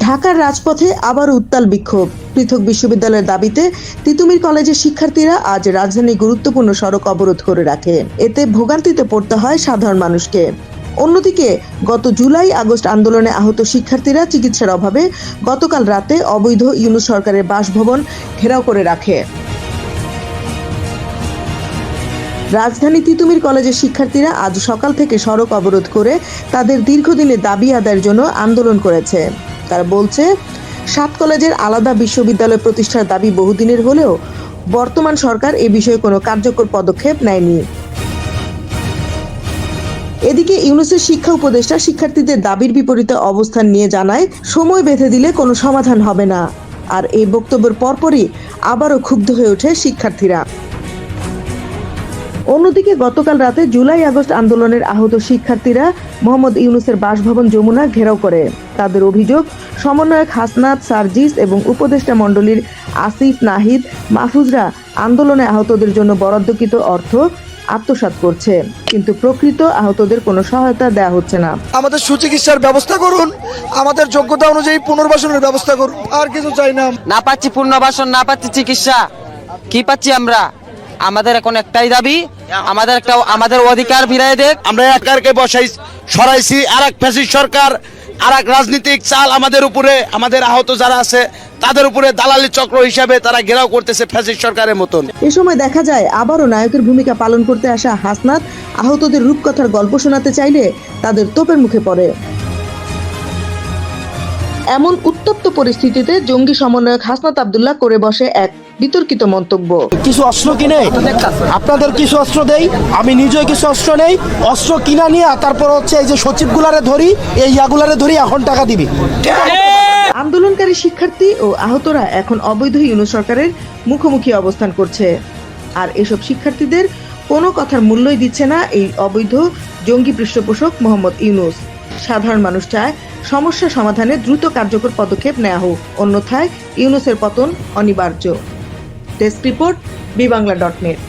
ঢাকার রাজপথে আবার উত্তাল বিক্ষোভ। পৃথক বিশ্ববিদ্যালয়ের দাবিতে তিতুমির কলেজের শিক্ষার্থীরা আজ রাজধানীর গুরুত্বপূর্ণ সড়ক অবরোধ করে রাখে। এতে ভোগান্তিতে পড়তে হয় সাধারণ মানুষকে। অন্যদিকে গত জুলাই আগস্ট আন্দোলনে আহত শিক্ষার্থীরা চিকিৎসার অভাবে গতকাল রাতে অবৈধ ইউনূস সরকারের বাসভবন ঘেরাও করে রাখে। রাজধানী তিতুমির কলেজের শিক্ষার্থীরা আজ সকাল থেকে সড়ক অবরোধ করে তাদের দীর্ঘদিনের দাবি আদায়ের জন্য আন্দোলন করেছে। তারা বলছে, 7 কলেজের আলাদা বিশ্ববিদ্যালয় প্রতিষ্ঠার দাবি বহুদিনের হলেও বর্তমান সরকার এ বিষয়ে কোনো কার্যকর পদক্ষেপ নেয়নি। এদিকে ইউনূসের শিক্ষা উপদেষ্টা শিক্ষার্থীদের দাবির বিপরীতে অবস্থান নিয়ে জানায়, সময় বেঁধে দিলে কোনো সমাধান হবে না। আর এই বক্তব্যের পরপরই আবারও ক্ষুব্ধ হয়ে ওঠে শিক্ষার্থীরা। অন্যদিকে গতকাল রাতে জুলাই আগস্ট আন্দোলনের আহত শিক্ষার্থীরা মোহাম্মদ ইউনূসের বাসভবন যমুনা ঘেরাও করে। তাদের অভিযোগ, সমন্বয়ক হাসনাত, সার্জিস এবং উপদেষ্টা মণ্ডলীর আসিফ, নাহিদ, মাহফুজরা আন্দোলনে আহতদের জন্য বরাদ্দকৃত অর্থ আত্মসাৎ করছে, কিন্তু প্রকৃত আহতদের কোনো সহায়তা দেওয়া হচ্ছে না। আমাদের সুচিকিৎসার ব্যবস্থা করুন, আমাদের যোগ্যতা অনুযায়ী পুনর্বাসনের ব্যবস্থা করুন, আর কিছু চাই না। না পাচ্ছি পুনর্বাসন, না পাচ্ছি চিকিৎসা, কি পাচ্ছি আমরা? আমাদের এখন একটাই দাবি, আমাদের অধিকার ফিরিয়ে দেখ। আমরা সরকারকে সরাইছি, আর এক ফ্যাসিস্ট সরকার, আর এক রাজনীতিক চাল আমাদের উপরে, আমাদের আহত যারা আছে তাদের উপরে দালালি চক্র হিসাবে তারা ঘেরাও করতেছে ফ্যাসিস্ট সরকারের মতন। এ সময় দেখা যায় আবারও নায়কের ভূমিকা পালন করতে আসা হাসনাত আহতদের রূপকথার গল্প শোনাতে চাইলে তাদের তোপের মুখে পড়ে। এমন উত্তপ্ত পরিস্থিতিতে জঙ্গি সমন্বয়ক হাসনাত আব্দুল্লাহ করে বসে এক বিতর্কিত মন্তব্য। কিছু অস্ত্র কিনে আপনাদের কিছু অস্ত্র দেই, আমি নিজেও কিছু অস্ত্র নেই, অস্ত্র কিনা নিয়ে তারপর হচ্ছে এই যে সচিবগুলারে ধরি, এই ইয়াগুলারে ধরি, এখন টাকা দিবি। আন্দোলনকারী শিক্ষার্থী ও আহতরা এখন অবৈধ ইউনূস সরকারের মুখোমুখি অবস্থান করছে। আর এসব শিক্ষার্থীদের কোনো কথার মূল্যই দিচ্ছে না এই অবৈধ জঙ্গি পৃষ্ঠপোষক মোহাম্মদ ইউনূস। সাধারণ মানুষ চায় সমস্যা সমাধানে দ্রুত কার্যকর পদক্ষেপ নেওয়া হোক, অন্যথায় ইউনূসের পতন অনিবার্য। Desk report, বিবাংলা.net।